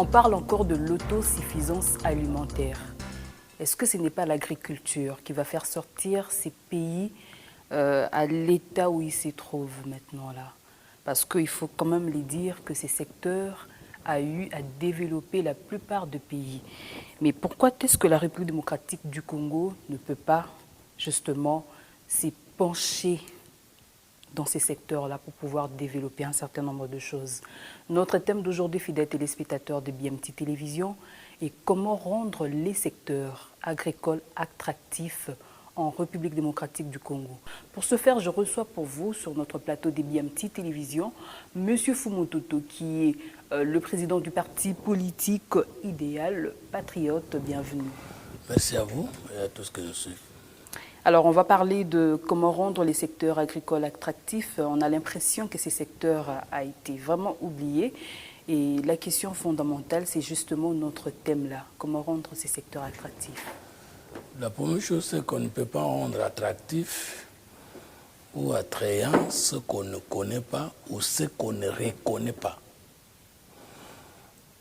parle encore de l'autosuffisance alimentaire. Est-ce que ce n'est pas l'agriculture qui va faire sortir ces pays à l'état où ils se trouvent maintenant là? Parce qu'il faut quand même les dire que ces secteurs a eu à développer la plupart des pays. Mais pourquoi est-ce que la République démocratique du Congo ne peut pas justement s'y pencher dans ces secteurs-là pour pouvoir développer un certain nombre de choses? Notre thème d'aujourd'hui, fidèles téléspectateurs de BMT Télévision, est comment rendre les secteurs agricoles attractifs en République démocratique du Congo. Pour ce faire, je reçois pour vous sur notre plateau de BMT Télévision M. Fumototo, qui est le président du parti politique Idéal Patriote. Bienvenue. Merci à vous et à tous que je suis. Alors, on va parler de comment rendre les secteurs agricoles attractifs. On a l'impression que ces secteurs a été vraiment oubliés. Et la question fondamentale, c'est justement notre thème là. Comment rendre ces secteurs attractifs? La première chose, c'est qu'on ne peut pas rendre attractif ou attrayant ce qu'on ne connaît pas ou ce qu'on ne reconnaît pas.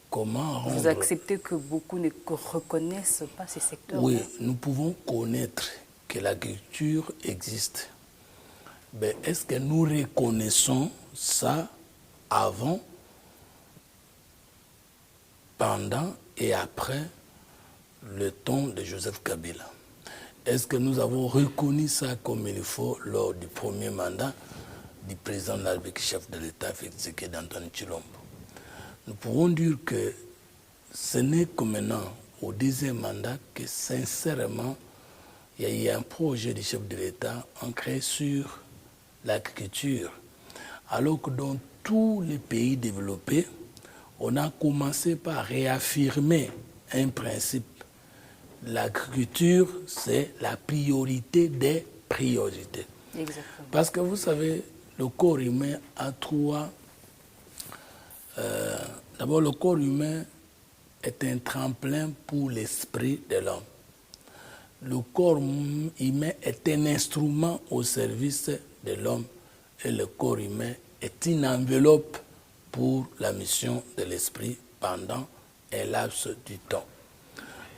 Comment rendre... Vous acceptez que beaucoup ne reconnaissent pas ces secteurs? Oui, nous pouvons connaître que l'agriculture existe. Mais est-ce que nous reconnaissons ça avant, pendant et après le temps de Joseph Kabila? Est-ce que nous avons reconnu ça comme il faut lors du premier mandat du président de la République, chef de l'État, Félix Tshisekedi Antoine Tshilombo? Nous pouvons dire que ce n'est que maintenant, au deuxième mandat, que sincèrement, il y a eu un projet du chef de l'État ancré sur l'agriculture. Alors que dans tous les pays développés, on a commencé par réaffirmer un principe. L'agriculture, c'est la priorité des priorités. Exactement. Parce que vous savez, le corps humain a trois... D'abord, le corps humain est un tremplin pour l'esprit de l'homme. Le corps humain est un instrument au service de l'homme et le corps humain est une enveloppe pour la mission de l'esprit pendant un laps du temps.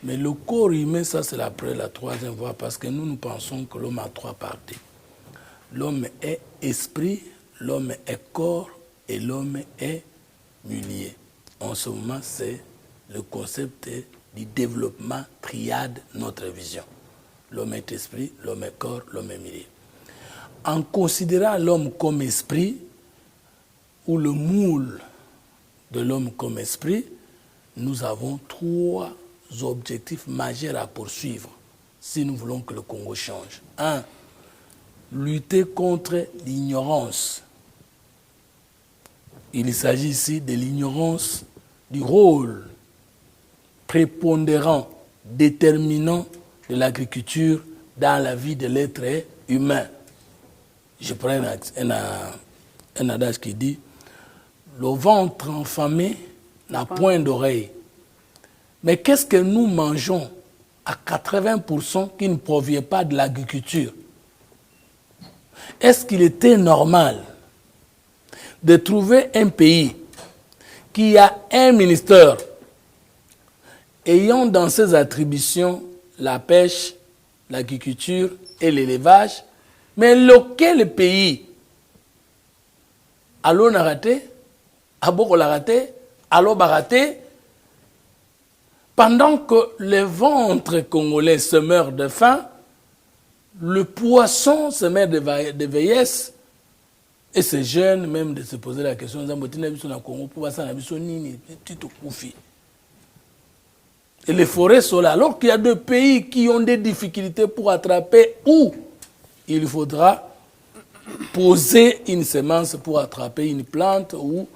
Mais le corps humain, ça c'est la troisième voie, parce que nous pensons que l'homme a trois parties. L'homme est esprit, l'homme est corps et l'homme est milieu. En ce moment, c'est le concept du développement triade, notre vision. L'homme est esprit, l'homme est corps, l'homme est milieu. En considérant l'homme comme esprit, ou le moule de l'homme comme esprit, nous avons trois objectifs majeurs à poursuivre si nous voulons que le Congo change. 1. Lutter contre l'ignorance. Il s'agit ici de l'ignorance du rôle prépondérant, déterminant de l'agriculture dans la vie de l'être humain. Je prends un adage qui dit « Le ventre enfamé n'a point d'oreille ». Mais qu'est-ce que nous mangeons à 80% qui ne provient pas de l'agriculture? Est-ce qu'il était normal de trouver un pays qui a un ministère ayant dans ses attributions la pêche, l'agriculture et l'élevage, mais lequel pays a l'eau raté, a beaucoup raté, a l'eau raté, pendant que le ventre congolais se meurt de faim, le poisson se meurt de vieillesse, et ces jeunes même de se poser la question, et les forêts sont là, alors qu'il y a deux pays qui ont des difficultés pour attraper où il faudra poser une semence pour attraper une plante ou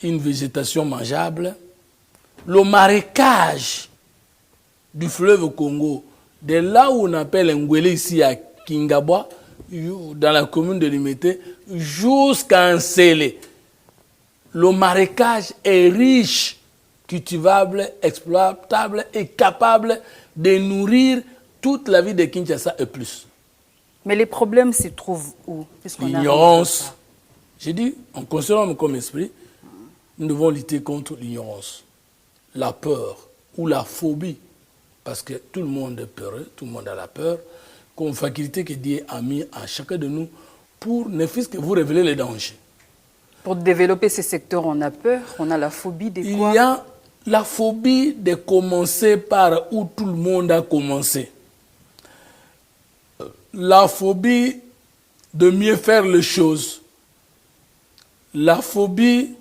une végétation mangeable. Le marécage du fleuve Congo, de là où on appelle Ngwele ici à Kingabwa, dans la commune de Limité, jusqu'à Nsele. Le marécage est riche, cultivable, exploitable et capable de nourrir toute la vie de Kinshasa et plus. Mais les problèmes se trouvent où? L'ignorance. J'ai dit, en considérant comme esprit, nous devons lutter contre l'ignorance. la peur ou la phobie, parce que tout le monde est peureux, tout le monde a la peur, comme faculté que Dieu a mis à chacun de nous pour ne fût-ce que vous révéler les dangers. Pour développer ces secteurs, on a peur, on a la phobie de quoi? Il y a la phobie de commencer par où tout le monde a commencé. La phobie de mieux faire les choses. La phobie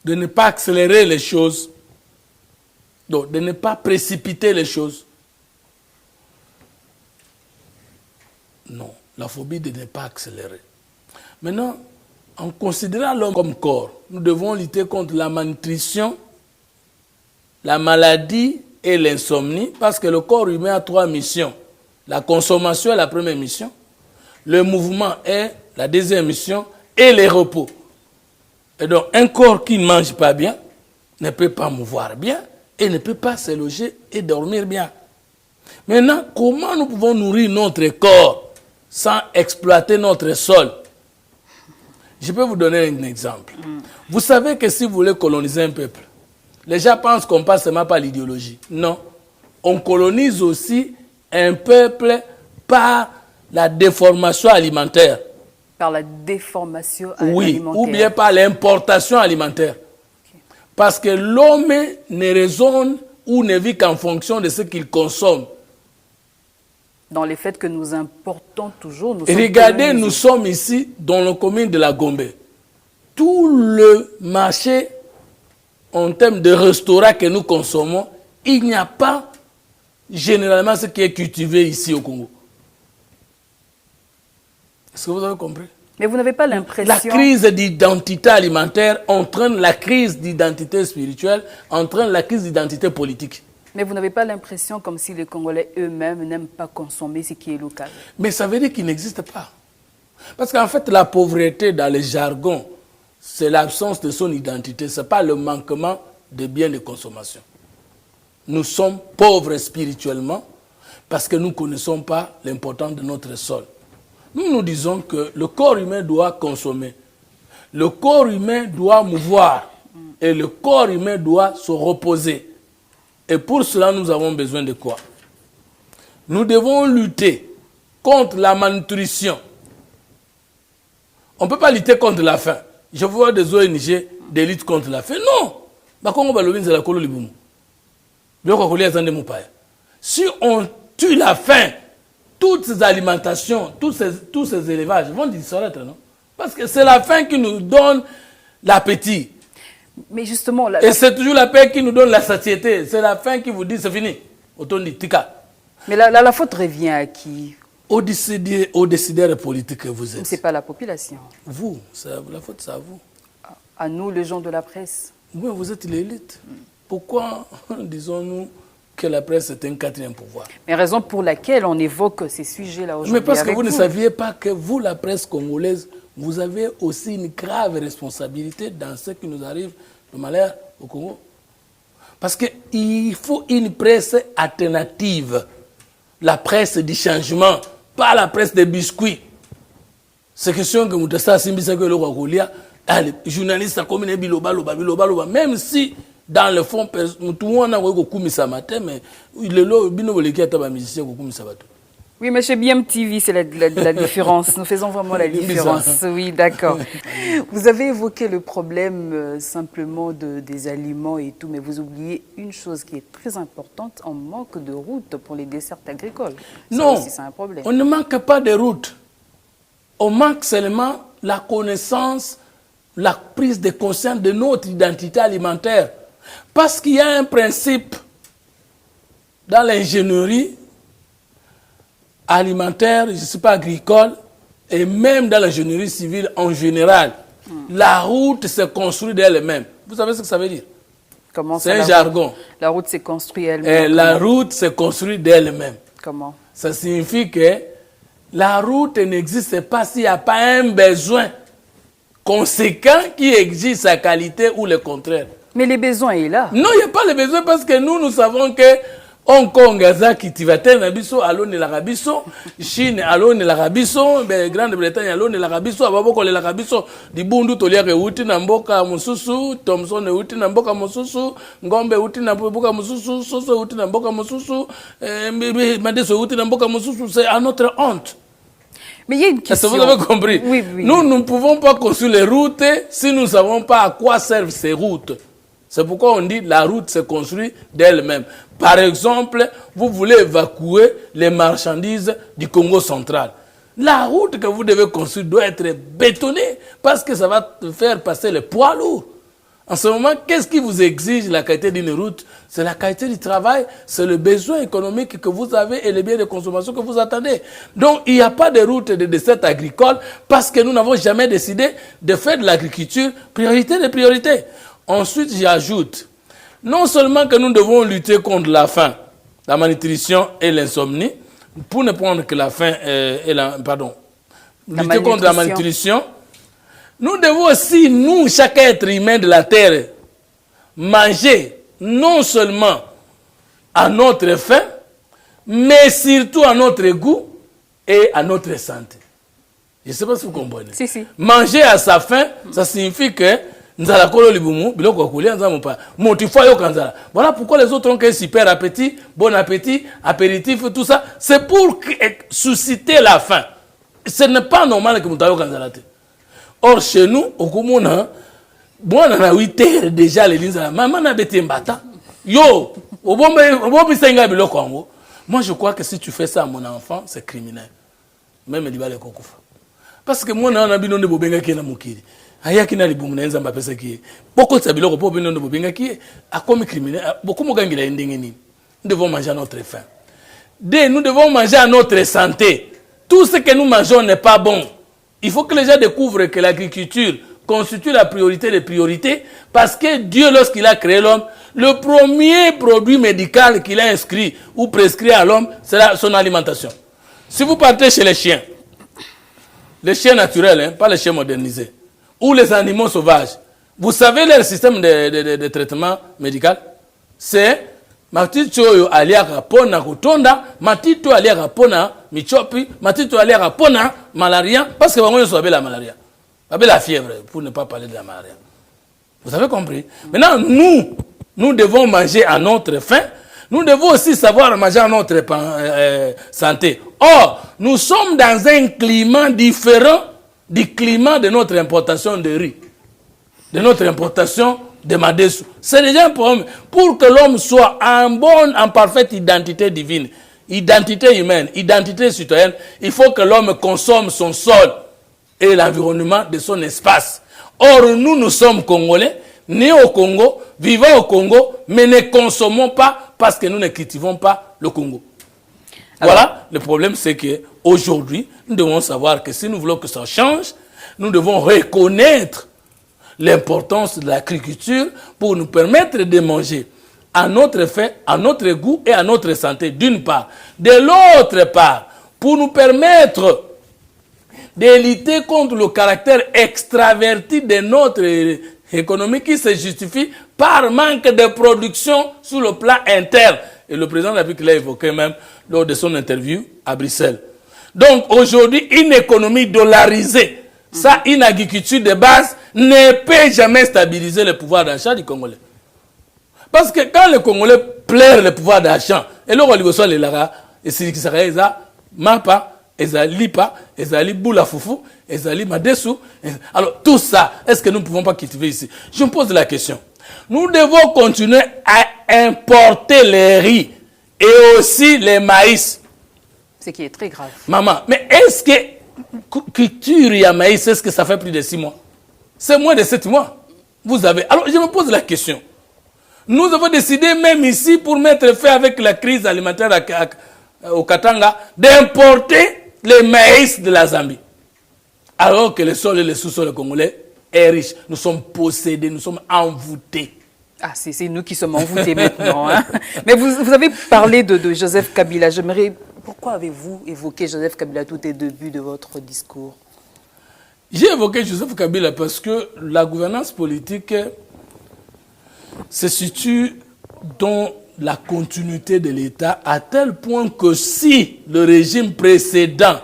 de ne pas accélérer les choses. Donc, de ne pas précipiter les choses. Non, la phobie de ne pas accélérer. Maintenant, en considérant l'homme comme corps, nous devons lutter contre la malnutrition, la maladie et l'insomnie, parce que le corps humain a 3 missions. La consommation est la première mission, le mouvement est la deuxième mission et le repos. Et donc, un corps qui ne mange pas bien ne peut pas mouvoir bien et ne peut pas se loger et dormir bien. Maintenant, comment nous pouvons nourrir notre corps sans exploiter notre sol? Je peux vous donner un exemple. Vous savez que si vous voulez coloniser un peuple, les gens pensent qu'on passe seulement par l'idéologie. Non. On colonise aussi un peuple par la déformation alimentaire. Par la déformation Oui, alimentaire. ou bien par l'importation alimentaire. Okay. Parce que l'homme ne raisonne ou ne vit qu'en fonction de ce qu'il consomme. Dans les faits que nous importons toujours. Regardez, nous sommes ici dans la commune de la Gombe. Tout le marché en termes de restaurants que nous consommons, il n'y a pas généralement ce qui est cultivé ici au Congo. Est-ce que vous avez compris? Mais vous n'avez pas l'impression... La crise d'identité alimentaire entraîne la crise d'identité spirituelle, entraîne la crise d'identité politique. Mais vous n'avez pas l'impression comme si les Congolais eux-mêmes n'aiment pas consommer ce qui est local? Mais ça veut dire qu'il n'existe pas. Parce qu'en fait, la pauvreté dans le jargon, c'est l'absence de son identité, ce n'est pas le manquement de biens de consommation. Nous sommes pauvres spirituellement parce que nous ne connaissons pas l'importance de notre sol. Nous disons que le corps humain doit consommer, le corps humain doit mouvoir et le corps humain doit se reposer. Et pour cela, nous avons besoin de quoi? Nous devons lutter contre la malnutrition. On ne peut pas lutter contre la faim. Je vois des ONG de lutte contre la faim. Non! Si on tue la faim, toutes ces alimentations, tous ces élevages vont disparaître, non? Parce que c'est la faim qui nous donne l'appétit. Mais justement... Et c'est toujours la faim qui nous donne la satiété. C'est la faim qui vous dit c'est fini. Mais la faute revient à qui? Aux décideurs politiques que vous êtes. Ce n'est pas la population. Vous, la faute c'est à vous. À nous, les gens de la presse. Oui, vous êtes l'élite. Pourquoi disons-nous que la presse est un 4e pouvoir? Mais raison pour laquelle on évoque ces sujets-là aujourd'hui. Mais parce que vous ne saviez pas que vous, la presse congolaise, vous avez aussi une grave responsabilité dans ce qui nous arrive, le malheur au Congo. Parce qu'il faut une presse alternative. La presse du changement, pas la presse des biscuits. C'est question que Moutassa Simbisa que le Wagolia, les journalistes comme une biloba, même si dans le fond, tout le monde a dit ça matin, mais le lot, il y a des musiciens qui ont dit ça. Oui, mais chez BMTV, c'est la différence. Nous faisons vraiment la différence. Oui, d'accord. Vous avez évoqué le problème simplement des aliments et tout, mais vous oubliez une chose qui est très importante, on manque de routes pour les dessertes agricoles. Non, ça aussi, c'est un problème. On ne manque pas de routes. On manque seulement la connaissance, la prise de conscience de notre identité alimentaire. Parce qu'il y a un principe dans l'ingénierie alimentaire, je ne sais pas, agricole, et même dans l'ingénierie civile en général. La route se construit d'elle-même. Vous savez ce que ça veut dire? C'est un jargon. La route se construit elle-même. La route se construit d'elle-même. Comment? Ça signifie que la route n'existe pas s'il n'y a pas un besoin conséquent qui exige sa qualité ou le contraire. Mais les besoins est là. Non, il n'y a pas le besoin parce que nous savons que Hong Kong aza kitivateur na biso alone la rabiso, Chine alone la rabiso, Grande-Bretagne alone la rabiso, ababoko le la rabiso, di bundu toliake uti na mboka mususu, Thomson uti na mboka mususu, Ngombe uti na mboka mususu, Soso uti na mboka mususu, Madeso uti na mboka mususu, c'est à notre honte. Mais il y a une question. Vous avez compris? Oui. Nous ne pouvons pas construire les routes si nous ne savons pas à quoi servent ces routes. C'est pourquoi on dit que la route se construit d'elle-même. Par exemple, vous voulez évacuer les marchandises du Congo central. La route que vous devez construire doit être bétonnée parce que ça va faire passer les poids lourds. En ce moment, qu'est-ce qui vous exige la qualité d'une route? C'est la qualité du travail, c'est le besoin économique que vous avez et les biens de consommation que vous attendez. Donc, il n'y a pas de route de dessert agricole parce que nous n'avons jamais décidé de faire de l'agriculture priorité de priorité. Ensuite, j'ajoute, non seulement que nous devons lutter contre la faim, la malnutrition et l'insomnie, pour ne prendre que la faim et lutter contre la malnutrition, nous devons aussi, nous, chaque être humain de la terre, manger non seulement à notre faim, mais surtout à notre goût et à notre santé. Je ne sais pas si vous comprenez. Si. Manger à sa faim, ça signifie que voilà pourquoi les autres ont qu'un super appétit, bon appétit, apéritif, tout ça. C'est pour susciter la faim. Ce n'est pas normal que vous ayez kanzala. Or, chez nous, au Komona, bon, on a 8 heures déjà, les lignes, maman n'a bêté mbata. Yo, moi, je crois que si tu fais ça à mon enfant, c'est criminel. Même il va le kokoufa. Parce que moi, on a bien de bobenga qui est na mukiri. Ayaki na libumu na nzamba pesa qui beaucoup de sabilo ko bien de bobenga qui a comme criminel. Beaucoup mo gangila ndengeni. Nous devons manger à notre faim. Nous devons manger à notre santé. Tout ce que nous mangeons n'est pas bon. Il faut que les gens découvrent que l'agriculture constitue la priorité des priorités parce que Dieu, lorsqu'il a créé l'homme, le premier produit médical qu'il a inscrit ou prescrit à l'homme, c'est son alimentation. Si vous partez chez les chiens naturels, hein, pas les chiens modernisés, ou les animaux sauvages, vous savez leur système de traitement médical? C'est matito oyo aliaka pona kutonda, matito aliaka pona michopi, matito aliaka pona malaria, parce que bango so la malaria. La fièvre, pour ne pas parler de la malaria. Vous avez compris? Maintenant, nous devons manger à notre faim. Nous devons aussi savoir manger à notre santé. Or, nous sommes dans un climat différent du climat de notre importation de riz, de notre importation de Madesu. C'est déjà un problème. Pour que l'homme soit en parfaite identité divine, identité humaine, identité citoyenne, il faut que l'homme consomme son sol et l'environnement de son espace. Or, nous sommes Congolais, nés au Congo, vivons au Congo, mais ne consommons pas parce que nous ne cultivons pas le Congo. Voilà, le problème c'est qu'aujourd'hui, nous devons savoir que si nous voulons que ça change, nous devons reconnaître l'importance de l'agriculture pour nous permettre de manger à notre faim, à notre goût et à notre santé, d'une part. De l'autre part, pour nous permettre de lutter contre le caractère extraverti de notre économie qui se justifie par manque de production sur le plan interne. Et le président de la République l'a évoqué même lors de son interview à Bruxelles. Donc aujourd'hui, une économie dollarisée, ça, une agriculture de base, ne peut jamais stabiliser le pouvoir d'achat du Congolais. Parce que quand le Congolais plaire le pouvoir d'achat, et là, on lui reçoit les lara, et c'est qui s'arrête, mapa, lipa, boula foufou, madesu. Alors tout ça, est-ce que nous ne pouvons pas cultiver ici? Je me pose la question. Nous devons continuer à importer les riz et aussi les maïs. Ce qui est très grave. Maman, mais est-ce que culture et maïs, est-ce que ça fait plus de 6 mois? C'est moins de 7 mois. Vous avez. Alors je me pose la question. Nous avons décidé même ici, pour mettre fin avec la crise alimentaire au Katanga, d'importer les maïs de la Zambie. Alors que le sol et le sous-sol congolais est riche. Nous sommes possédés, nous sommes envoûtés. Ah, c'est nous qui sommes envoûtés maintenant. Hein. Mais vous avez parlé de Joseph Kabila. J'aimerais... Pourquoi avez-vous évoqué Joseph Kabila tout au début de votre discours? J'ai évoqué Joseph Kabila parce que la gouvernance politique se situe dans la continuité de l'État à tel point que si le régime précédent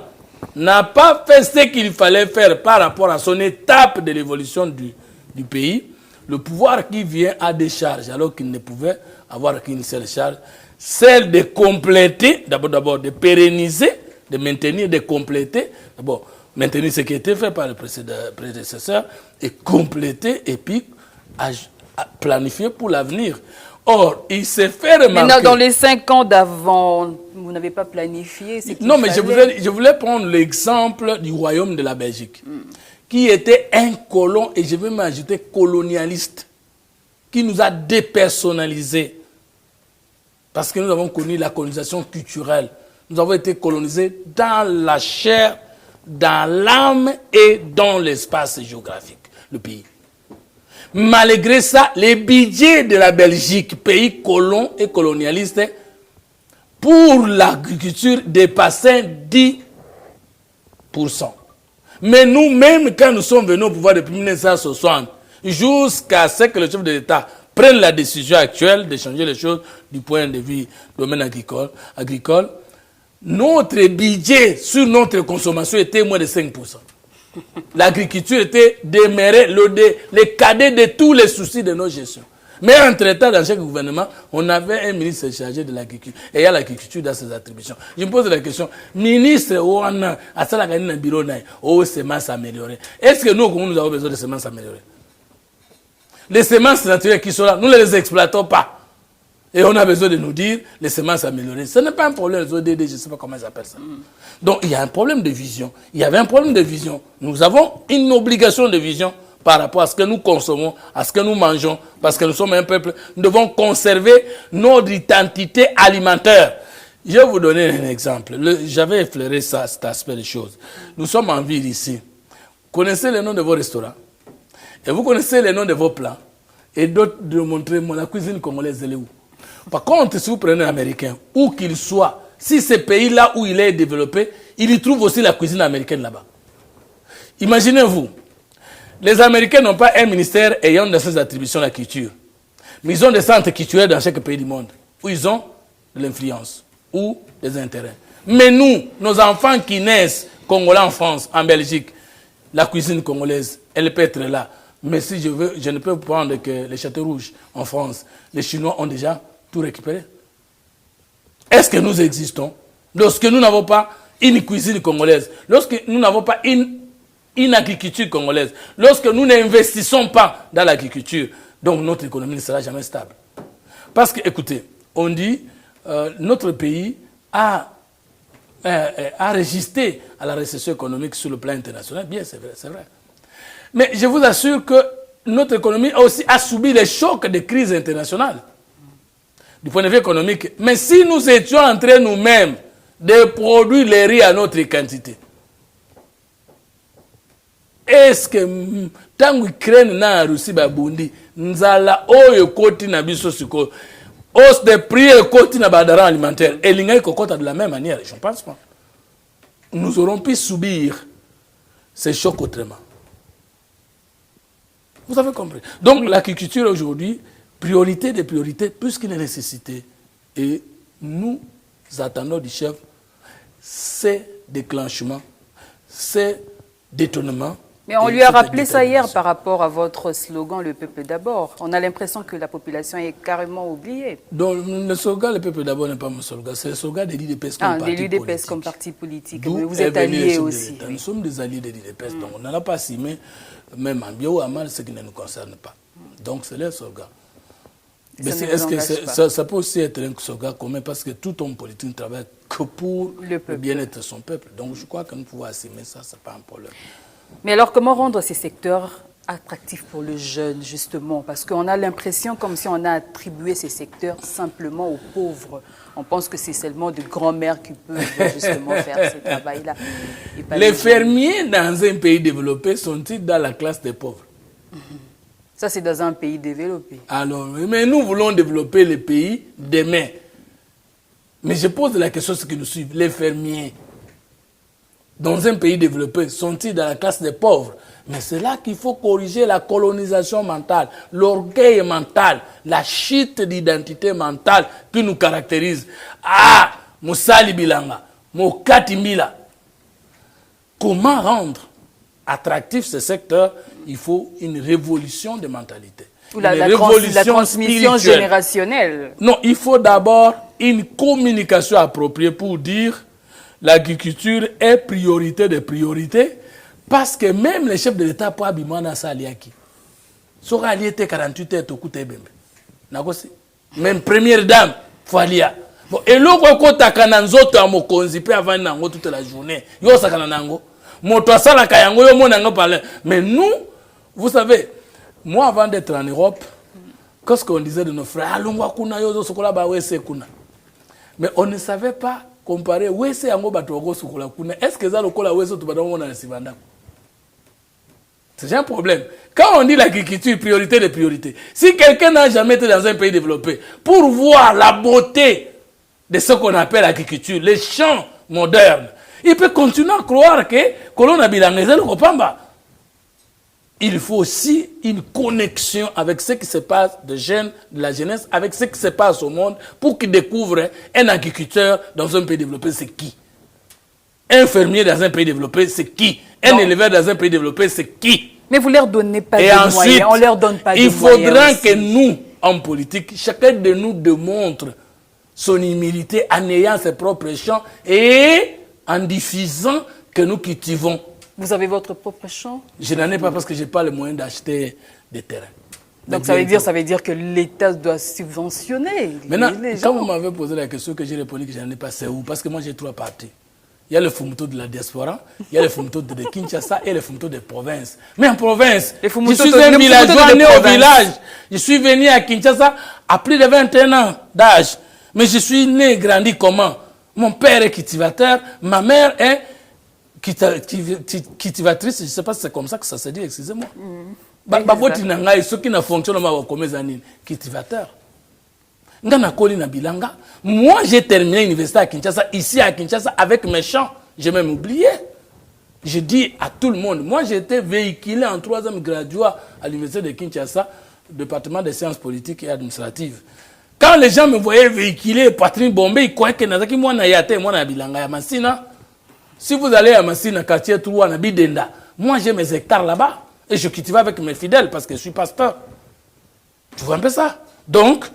n'a pas fait ce qu'il fallait faire par rapport à son étape de l'évolution du pays, le pouvoir qui vient a des charges alors qu'il ne pouvait avoir qu'une seule charge, celle de compléter, d'abord de pérenniser, de maintenir, de compléter, d'abord maintenir ce qui a été fait par le prédécesseur et compléter et puis à planifier pour l'avenir. Or, il s'est fait remarquer... Mais dans les 5 ans d'avant, vous n'avez pas planifié ce qu'il Non, mais fallait. je voulais prendre l'exemple du royaume de la Belgique, qui était un colon, et je vais m'ajouter colonialiste, qui nous a dépersonnalisés. Parce que nous avons connu la colonisation culturelle. Nous avons été colonisés dans la chair, dans l'âme et dans l'espace géographique, le pays. Malgré ça, les budgets de la Belgique, pays colon et colonialiste, pour l'agriculture dépassaient 10%. Mais nous, même quand nous sommes venus au pouvoir depuis 1960, jusqu'à ce que le chef de l'État prenne la décision actuelle de changer les choses du point de vue du domaine agricole, notre budget sur notre consommation était moins de 5%. L'agriculture était demeurée le cadet de tous les soucis de nos gestions. Mais entre-temps, dans chaque gouvernement, on avait un ministre chargé de l'agriculture. Et il y a l'agriculture dans ses attributions. Je me pose la question, ministre, on a ça la bureau, semences améliorées. Est-ce que nous avons besoin de semences améliorées? Les semences naturelles qui sont là, nous ne les exploitons pas. Et on a besoin de nous dire les semences améliorées. Ce n'est pas un problème, les ODD, je ne sais pas comment ils appellent ça. Donc il y a un problème de vision. Il y avait un problème de vision. Nous avons une obligation de vision par rapport à ce que nous consommons, à ce que nous mangeons, parce que nous sommes un peuple. Nous devons conserver notre identité alimentaire. Je vais vous donner un exemple. J'avais effleuré ça, cet aspect des choses. Nous sommes en ville ici. Vous connaissez les noms de vos restaurants. Et vous connaissez les noms de vos plats. Et d'autres de montrer la cuisine congolaise, elle est où? Par contre, si vous prenez un Américain, où qu'il soit, si ce pays-là où il est développé, il y trouve aussi la cuisine américaine là-bas. Imaginez-vous, les Américains n'ont pas un ministère ayant dans ses attributions la culture. Mais ils ont des centres culturels dans chaque pays du monde, où ils ont de l'influence, ou des intérêts. Mais nous, nos enfants qui naissent, Congolais en France, en Belgique, la cuisine congolaise, elle peut être là. Mais si je veux, je ne peux prendre que les châteaux rouges en France. Les Chinois ont déjà tout récupéré. Est-ce que nous existons lorsque nous n'avons pas une cuisine congolaise, lorsque nous n'avons pas une agriculture congolaise, lorsque nous n'investissons pas dans l'agriculture, donc notre économie ne sera jamais stable. Parce que, écoutez, on dit notre pays a résisté à la récession économique sur le plan international. Bien, c'est vrai, c'est vrai. Mais je vous assure que notre économie a subi les chocs des crises internationales, du point de vue économique. Mais si nous étions en train nous-mêmes de produire les riz à notre quantité, est-ce que tant qu'Ukraine na Russie babundi, nzala oyo koti na biso siko, hausse des prix et koti na badara alimentaire, et l'ingay kokota de la même manière, je ne pense pas. Nous aurons pu subir ces chocs autrement. Vous avez compris. Donc l'agriculture aujourd'hui, priorité des priorités, plus qu'une nécessité. Et nous attendons du chef ces déclenchements, ces détournements. Mais on lui a rappelé ça hier par rapport à votre slogan « Le peuple d'abord ». On a l'impression que la population est carrément oubliée. Donc le slogan « Le peuple d'abord » n'est pas mon slogan, c'est le slogan des l'UDPS comme parti politique. L'UDPS comme parti politique. Mais vous êtes alliés aussi. Nous sommes des alliés de l'UDPS, donc on n'en a pas signé, même en bien ou en mal, ce qui ne nous concerne pas. Donc c'est leur slogan. Mais est-ce que ça peut aussi être un slogan commun, parce que tout homme politique ne travaille que pour le bien-être de son peuple. Donc je crois que nous pouvons assumer ça, ce n'est pas un problème. Mais alors, comment rendre ces secteurs attractifs pour le jeune, justement? Parce qu'on a l'impression comme si on a attribué ces secteurs simplement aux pauvres. On pense que c'est seulement de grands-mères qui peuvent justement faire ce travail-là. Les fermiers dans un pays développé sont-ils dans la classe des pauvres? Ça, c'est dans un pays développé. Alors, mais nous voulons développer le pays demain. Mais je pose la question à ceux qui nous suivent. Les fermiers, dans un pays développé, sont-ils dans la classe des pauvres? Mais c'est là qu'il faut corriger la colonisation mentale, l'orgueil mental, la chute d'identité mentale qui nous caractérise. Ah, Moussali Bilanga, Mokati Mila. Comment rendre attractif ce secteur? Il faut une révolution de mentalité. Ou la transmission spirituelle. générationnelle. Non, il faut d'abord une communication appropriée pour dire l'agriculture est priorité de priorité, parce que même les chefs de l'État pour abimana sa aliaki. Sora aliété 48 heures to kute bembe. Nakosi. Même première dame Falia. Bon, et l'autre côté kana nzoto a mokonzi pe avant nango toute la journée. Yo sakana nango. Moto asala kayango yo mona ngo parler. Mais nous, vous savez, moi avant d'être en Europe, qu'est-ce qu'on disait de nos frères? Alungwa kuna yo zo sokola ba wese kuna. Mais on ne savait pas comparer wese yango batogo sokola kuna. Est-ce que ça lokola wese to badamo na sibanda? C'est un problème. Quand on dit l'agriculture, priorité de priorité, si quelqu'un n'a jamais été dans un pays développé, pour voir la beauté de ce qu'on appelle l'agriculture, les champs modernes, il peut continuer à croire que l'on a bilangué le Kopamba. Il faut aussi une connexion avec ce qui se passe de jeunes, de la jeunesse, avec ce qui se passe au monde, pour qu'ils découvrent un agriculteur dans un pays développé, c'est qui? Un fermier dans un pays développé, c'est qui? Un éleveur dans un pays développé, c'est qui? Mais vous leur donnez pas et de ensuite, moyens, on leur donne pas de moyens. Il faudra que nous, en politique, chacun de nous démontre son humilité en ayant ses propres champs et en diffusant que nous cultivons. Vous avez votre propre champ? Je n'en ai pas parce que je n'ai pas les moyens d'acheter des terrains. Donc ça veut dire que l'État doit subventionner. Maintenant, les gens. quand vous m'avez posé la question que j'ai répondu que je n'en ai pas, c'est où? Parce que moi j'ai trois parties. Il y a le Fumuto de la diaspora, il y a le Fumuto de Kinshasa et le Fumuto de province. Mais en province, je suis un villageois né au village. Je suis venu à Kinshasa à plus de 21 ans d'âge. Mais je suis né et grandi comment? Mon père est cultivateur, ma mère est cultivatrice. Je ne sais pas si c'est comme ça que ça se dit, excusez-moi. Ce qui ne fonctionne pas comme les cultivateurs. Moi, j'ai terminé l'université à Kinshasa, ici à Kinshasa, avec mes champs. J'ai même oublié. Je dis à tout le monde, moi j'ai été véhiculé en 3e graduat à l'université de Kinshasa, département des sciences politiques et administratives. Quand les gens me voyaient véhiculer, poitrine bombée, ils croyaient que Nazaki, moi, Nayate, moi, Nabilanga, à Massina. Si vous allez à Massina, quartier Troua, Nabidenda, moi j'ai mes hectares là-bas et je cultive avec mes fidèles parce que je suis pasteur. Tu vois un peu ça? Donc,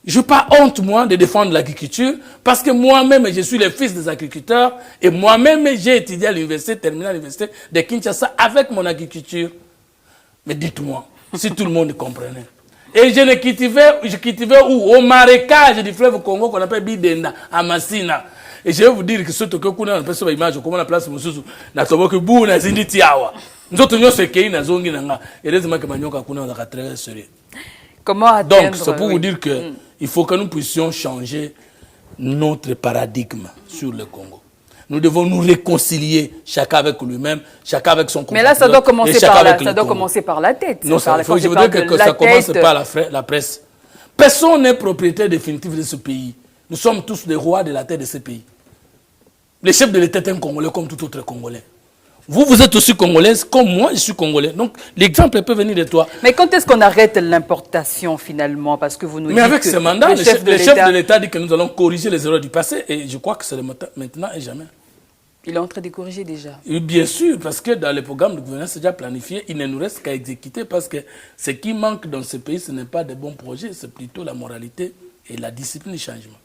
je n'ai pas honte, moi, de défendre l'agriculture parce que moi-même, je suis le fils des agriculteurs et moi-même, j'ai étudié à l'université, terminé à l'université de Kinshasa avec mon agriculture. Mais dites-moi, si tout le monde comprenait. Et je cultivais où? Au marécage du fleuve Congo qu'on appelle Bidenda, à Massina. Et je vais vous dire que ce que vous avez fait sur l'image, comment la place Moussou, n'a pas que vous n'avez pas dit nous autres, nous sommes qui n'a zongi nanga. Et les gens qui m'ont dit très sérieux. Comment atteindre? Donc, c'est pour vous dire que il faut que nous puissions changer notre paradigme sur le Congo. Nous devons nous réconcilier, chacun avec lui-même, chacun avec son compatriote. Mais là, ça doit commencer par là. Ça doit commencer par la tête. Non, je voudrais que ça commence par la presse. Personne n'est propriétaire définitif de ce pays. Nous sommes tous des rois de la tête de ce pays. Le chef de l'État est un Congolais comme tout autre Congolais. Vous êtes aussi Congolaise, comme moi, je suis Congolais. Donc, l'exemple peut venir de toi. Mais quand est-ce qu'on arrête l'importation, finalement? Parce que vous nous dites avec que ce mandat, le chef de l'État dit que nous allons corriger les erreurs du passé. Et je crois que c'est maintenant et jamais. Il est en train de corriger déjà. Et bien sûr, parce que dans les programmes de gouvernance déjà planifiés, il ne nous reste qu'à exécuter parce que ce qui manque dans ce pays, ce n'est pas de bons projets, c'est plutôt la moralité et la discipline du changement.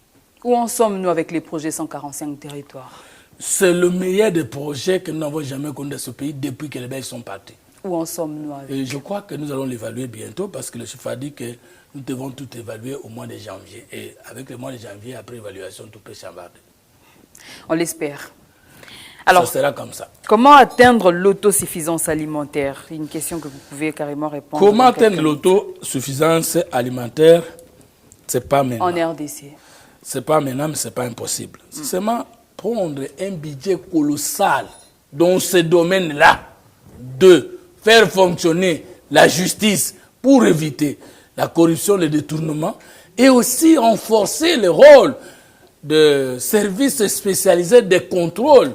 Où en sommes-nous avec les projets 145 territoires? C'est le meilleur des projets que nous n'avons jamais connus dans ce pays depuis que les Belges sont partis. Où en sommes-nous avec? Et je crois que nous allons l'évaluer bientôt parce que le chef a dit que nous devons tout évaluer au mois de janvier. Et avec le mois de janvier, après évaluation, tout peut chambarder. On l'espère. Alors, ça sera comme ça. Comment atteindre l'autosuffisance alimentaire? Une question que vous pouvez carrément répondre. Comment atteindre l'autosuffisance alimentaire? C'est pas maintenant. En RDC. C'est pas maintenant, mais c'est pas impossible. C'est seulement prendre un budget colossal dans ce domaine-là, de faire fonctionner la justice pour éviter la corruption, le détournement, et aussi renforcer le rôle de services spécialisés de contrôle,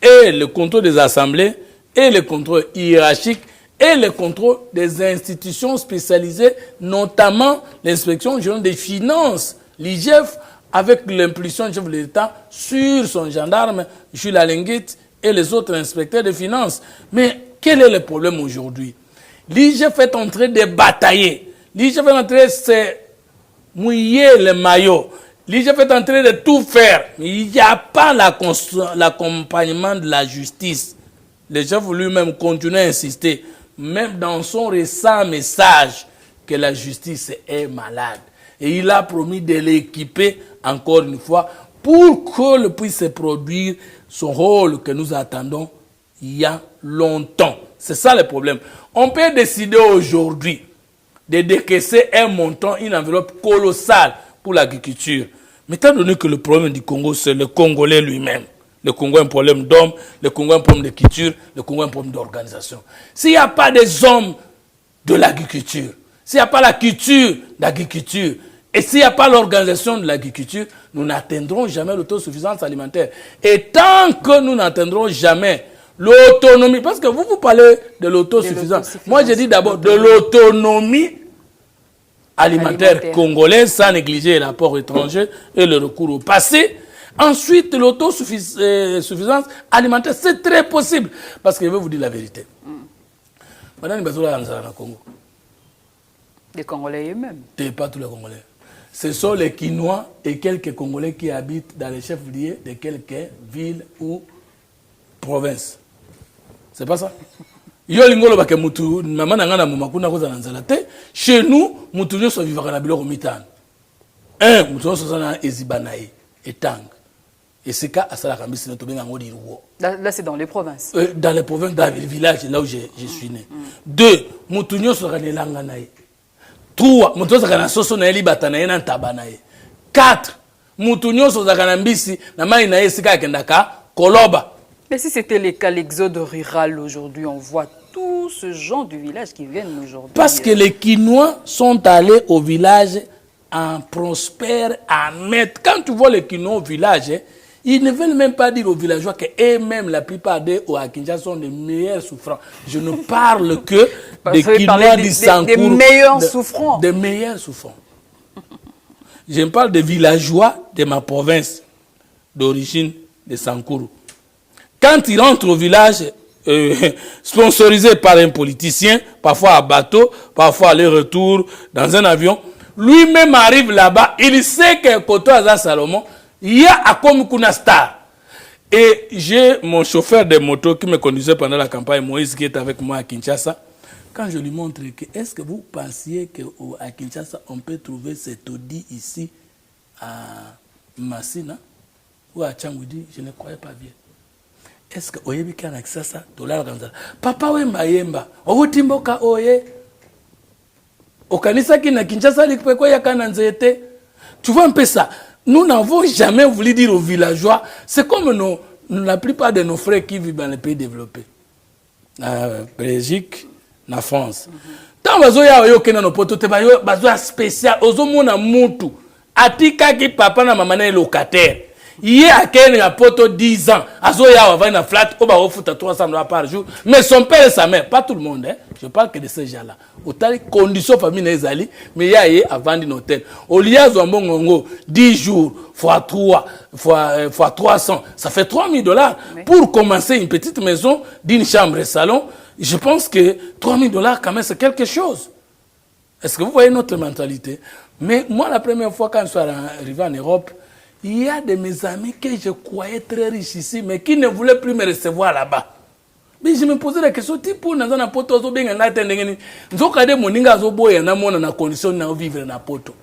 et le contrôle des assemblées, et le contrôle hiérarchique et le contrôle des institutions spécialisées, notamment l'inspection générale des finances, l'IGF, avec l'impulsion du chef de l'État sur son gendarme, Jules Alenguit, et les autres inspecteurs des finances. Mais quel est le problème aujourd'hui? L'IGF est en train de batailler. L'IGF est en train de se mouiller le maillot. L'IGF est en train de tout faire. Mais il n'y a pas l'accompagnement de la justice. Le chef lui-même continue à insister, même dans son récent message, que la justice est malade. Et il a promis de l'équiper encore une fois pour qu'elle puisse produire son rôle que nous attendons il y a longtemps. C'est ça le problème. On peut décider aujourd'hui de décaisser un montant, une enveloppe colossale pour l'agriculture. Mais étant donné que le problème du Congo, c'est le Congolais lui-même. Le Congo a un problème d'hommes, le Congo a un problème de culture, le Congo a un problème d'organisation. S'il n'y a pas des hommes de l'agriculture, s'il n'y a pas la culture d'agriculture, et s'il n'y a pas l'organisation de l'agriculture, nous n'atteindrons jamais l'autosuffisance alimentaire. Et tant que nous n'atteindrons jamais l'autonomie, parce que vous parlez de l'autosuffisance. Moi, je dis d'abord de l'autonomie alimentaire congolaise, sans négliger l'apport étranger et le recours au passé. Ensuite, l'autosuffisance alimentaire, c'est très possible. Parce que je vais vous dire la vérité. Madame Bazola dans Congo. Les Congolais eux-mêmes. Pas tous les Congolais. Ce sont les Quinois et quelques Congolais qui habitent dans les chefs-lieux de quelques villes ou provinces. C'est pas ça? Chez nous, mutu nyoso vivaka na biloko mitano. Mutu nyoso sana ezibanaye etang. Et c'est cas à ça la to benga ngodi ruo. Là c'est dans les provinces. Dans les provinces, dans les villages là où je suis né. 2, mutu nyoso kanelanga naye. 3, mutu nyoso kana soso na libata na na ntaba naye. 4, mutu nyoso zakana mbisi na mai na esika akendaka koloba. Mais si c'était le cas, l'exode rural aujourd'hui, on voit tous ce genre de villages qui viennent aujourd'hui. Parce que les Quinois sont allés au village en prospère, en maître. Quand tu vois les Quinois au village, ils ne veulent même pas dire aux villageois qu'eux-mêmes, la plupart d'eux au Kinshasa sont les meilleurs souffrants. Je ne parle que des Quinois du Sankourou. Des meilleurs souffrants. Des meilleurs souffrants. Je parle des villageois de ma province d'origine de Sankourou. Quand ils rentrent au village, sponsorisé par un politicien, parfois à bateau, parfois aller-retour dans un avion, lui-même arrive là-bas, il sait que Koto Aza Salomon, il y a Akomi Kuna Star. Et j'ai mon chauffeur de moto qui me conduisait pendant la campagne, Moïse, qui est avec moi à Kinshasa. Quand je lui montre que, est-ce que vous pensiez qu'à Kinshasa, on peut trouver cet Audi ici à Massina ou à Tchangoudi, je ne croyais pas bien. Est-ce que oyebi kana kisasa dollar kanza papa we mayemba obutimboka oye okanisa kina Kinshasa likpeko ya kana nzete. Tu vois un peu ça. Nous n'avons jamais voulu dire aux villageois, c'est comme la plupart de nos frères qui vivent dans les pays développés, la Belgique, la France. Tant bazo ya oyo kena no poto te bazo spécial ozomona mutu atika ki papa na mama na locataire. Il y a un poto 10 ans, Azoya avait une flat, au bas au foot à 300 $ par jour, mais son père et sa mère, pas tout le monde, hein. Je parle que de ces gens-là. Autant les conditions famille n'ezali, mais il y a avant d'un hôtel. Au lieu de 10 jours, fois 3, fois 300, ça fait 3 000 $. Oui. Pour commencer une petite maison d'une chambre et salon, je pense que 3 000 $ quand même c'est quelque chose. Est-ce que vous voyez notre mentalité? Mais moi, la première fois quand je suis arrivé en Europe, il y a de mes amis que je croyais très riches ici, mais qui ne voulaient plus me recevoir là-bas. Mais je me posais la question, tipo dans un poto zo benga na tendengeni, nzoka de moninga zo boya na mona na condition na vivre na poto.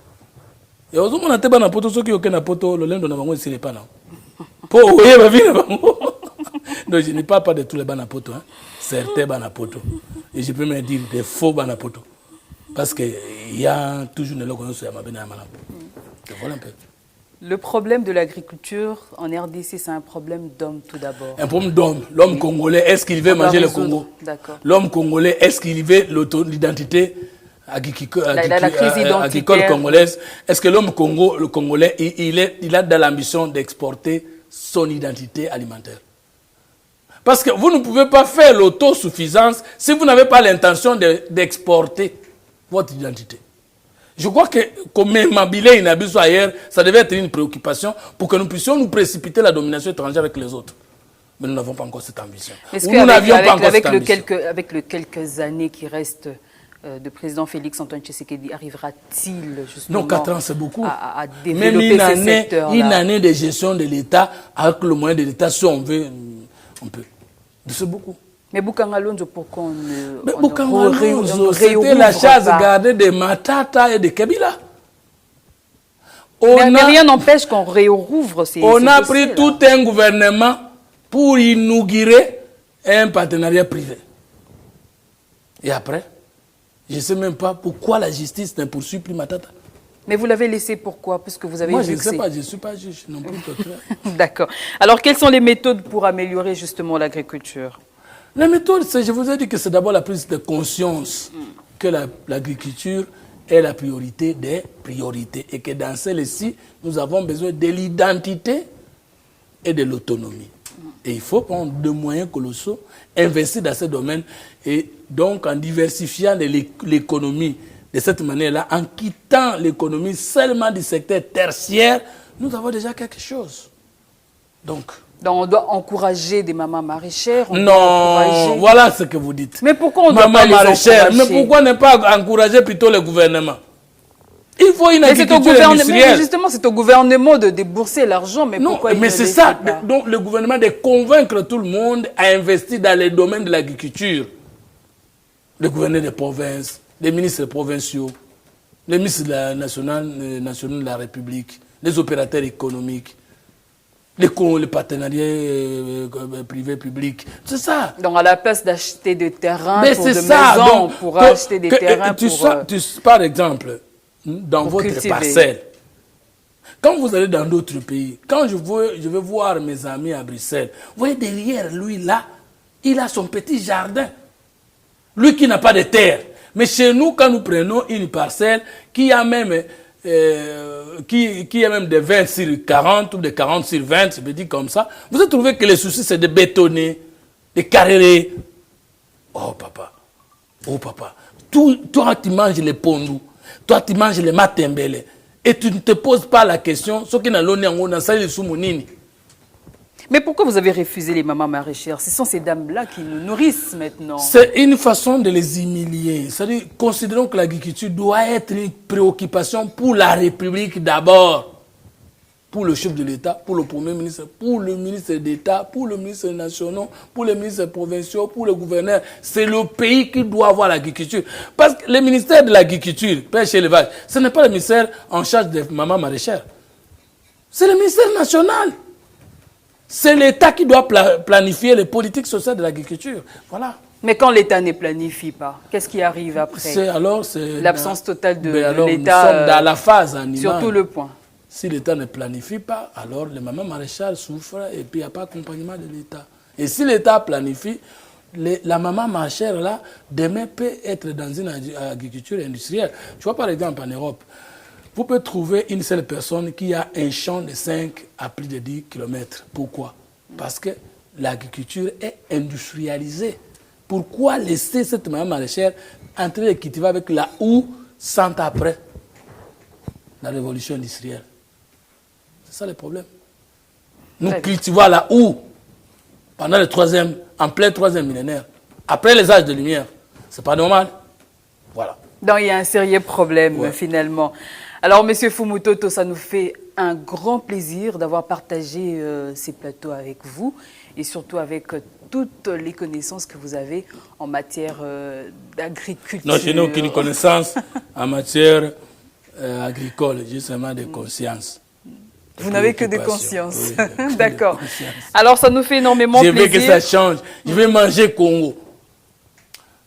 Et ozo mona teba na poto soki oke na poto le lendo na bango sile pas na. Po oye ba vivre bango. Donc je ne parle pas de tous les bana poto, hein. Certains bana poto. Et je peux me dire des faux bana poto. Parce que il y a toujours une loco sur ma bena mana. Voilà un peu. Le problème de l'agriculture en RDC, c'est un problème d'homme tout d'abord. Un problème d'homme. L'homme congolais, est-ce qu'il veut manger le Congo? L'homme congolais, est-ce qu'il veut l'identité agricole congolaise? Est-ce que l'homme congolais, il a de l'ambition d'exporter son identité alimentaire? Parce que vous ne pouvez pas faire l'autosuffisance si vous n'avez pas l'intention d'exporter votre identité. Je crois que comme Mabilé Inabiso ailleurs, ça devait être une préoccupation pour que nous puissions nous précipiter la domination étrangère avec les autres. Mais nous n'avons pas encore cette ambition. Est-ce qu'avec les quelques années qui restent de président Félix Antoine Tshisekedi, arrivera-t-il justement non, 4 ans c'est beaucoup. À développer ces secteurs-là? Une année de gestion de l'État, avec le moyen de l'État, si on veut, on peut. C'est beaucoup. Mais Boukangalonzo, pourquoi on ne c'était la chasse gardée de Matata et de Kabila. Mais rien n'empêche qu'on réouvre ces On a pris tout un gouvernement pour inaugurer un partenariat privé. Et après, je ne sais même pas pourquoi la justice ne poursuit plus Matata. Mais vous l'avez laissé pourquoi? Parce que vous avez Moi, je ne sais pas, je ne suis pas juge non plus. D'accord. Alors, quelles sont les méthodes pour améliorer justement l'agriculture? La méthode, je vous ai dit que c'est d'abord la prise de conscience que l'agriculture est la priorité des priorités et que dans celle-ci, nous avons besoin de l'identité et de l'autonomie. Et il faut prendre de moyens colossaux, investir dans ce domaine et donc en diversifiant l'économie de cette manière-là, en quittant l'économie seulement du secteur tertiaire, nous avons déjà quelque chose. Donc on doit encourager des mamans maraîchères. Non, voilà ce que vous dites. Mais pourquoi on ne doit pas les encourager? Mais pourquoi ne pas encourager plutôt le gouvernement? Il faut une agriculture industrielle. Justement, c'est au gouvernement de débourser l'argent. Mais non, pourquoi mais c'est ça. Donc le gouvernement de convaincre tout le monde à investir dans les domaines de l'agriculture. Le gouverneur des provinces, les ministres provinciaux, les ministres nationaux de la République, les opérateurs économiques. Les partenariats privés-publics, c'est ça. Donc à la place d'acheter des terrains pour des maisons, pour acheter des terrains par exemple, dans votre cultiver. parcelle, quand vous allez dans d'autres pays, quand je vais voir mes amis à Bruxelles, vous voyez derrière lui là, il a son petit jardin. Lui qui n'a pas de terre. Mais chez nous, quand nous prenons une parcelle qui a même... qui est même de 20 sur 40 ou de 40 sur 20, je me dis comme ça, vous avez trouvé que les soucis c'est de bétonner, de carrer. Oh papa, toi tu manges les pondous, toi tu manges les matembele, et tu ne te poses pas la question, ce qui n'a l'honneur, on a ça les sous-mounini. Mais pourquoi vous avez refusé les mamans maraîchères? Ce sont ces dames-là qui nous nourrissent maintenant. C'est une façon de les humilier. C'est-à-dire, considérons que l'agriculture doit être une préoccupation pour la République d'abord. Pour le chef de l'État, pour le Premier ministre, pour le ministre d'État, pour le ministre national, pour les ministres provinciaux, pour le gouverneur. C'est le pays qui doit avoir l'agriculture. Parce que le ministère de l'agriculture, pêche et élevage, ce n'est pas le ministère en charge des mamans maraîchères. C'est le ministère national. C'est l'État qui doit planifier les politiques sociales de l'agriculture. Voilà. Mais quand l'État ne planifie pas, qu'est-ce qui arrive après? L'absence totale de l'État. Nous sommes dans la phase animale. Sur tout le point. Si l'État ne planifie pas, alors les mamans maraîchères souffrent et puis il n'y a pas d'accompagnement de l'État. Et si l'État planifie, la maman maraîchère là, demain peut être dans une agriculture industrielle. Tu vois par exemple en Europe, vous pouvez trouver une seule personne qui a un champ de 5 à plus de 10 km. Pourquoi? Parce que l'agriculture est industrialisée. Pourquoi laisser cette maman maraîchère entrer et cultiver avec la houe 100 ans après la révolution industrielle? C'est ça le problème. Nous cultivons la houe pendant en plein 3e millénaire. Après les âges de lumière. C'est pas normal. Voilà. Donc il y a un sérieux problème finalement. Alors, Monsieur Fumutoto, ça nous fait un grand plaisir d'avoir partagé ces plateaux avec vous et surtout avec toutes les connaissances que vous avez en matière d'agriculture. Non, je n'ai aucune connaissance en matière agricole, justement de conscience. Vous n'avez que de conscience. Oui, d'accord. Alors, ça nous fait énormément plaisir. Je veux que ça change. Je veux manger Congo.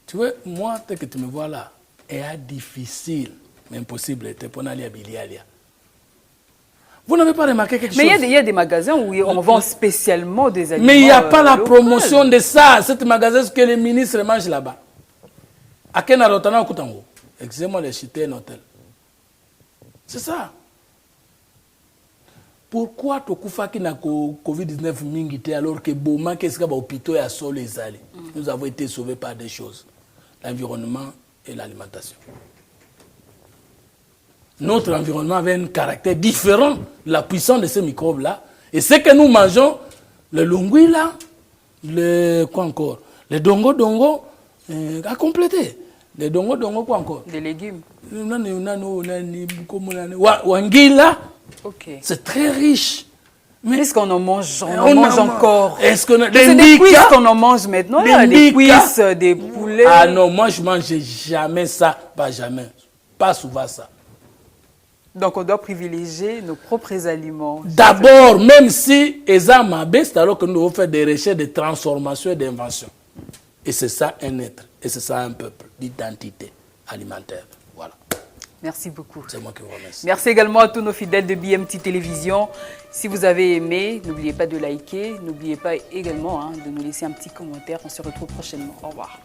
Tu vois, moi, tel que tu me vois là, est difficile. Mais impossible, pour aller à Bilialia. Vous n'avez pas remarqué quelque chose? Mais il y a des magasins où on vend spécialement des aliments. Mais il n'y a pas la promotion de ça. Cet magasin, ce que les ministres mangent là-bas. À Kenarotana, Kutango. Excusez-moi de citer un hôtel. C'est ça. Pourquoi tokufaki na Covid-19 mingité alors que Boma qu'est-ce qu'il y a hôpitaux et à sol les allées. Nous avons été sauvés par des choses, l'environnement et l'alimentation. Notre environnement avait un caractère différent de la puissance de ces microbes-là. Et ce que nous mangeons, le lungui là, le quoi encore, le dongo a complété. Le dongo quoi encore? Des légumes. Wangila. Ok. C'est très riche. Mais est-ce qu'on en mange, on mange encore? Est-ce que c'est des cuisses qu'on en mange maintenant, là, des cuisses, des poulets. Ah non, moi je mange jamais ça, pas jamais. Pas souvent ça. Donc on doit privilégier nos propres aliments. D'abord, même si Ezamabe, c'est alors que nous devons faire des recherches de transformation et d'invention. Et c'est ça un être, et c'est ça un peuple, d'identité alimentaire. Voilà. Merci beaucoup. C'est moi qui vous remercie. Merci également à tous nos fidèles de BMT Télévision. Si vous avez aimé, n'oubliez pas de liker. N'oubliez pas également de nous laisser un petit commentaire. On se retrouve prochainement. Au revoir.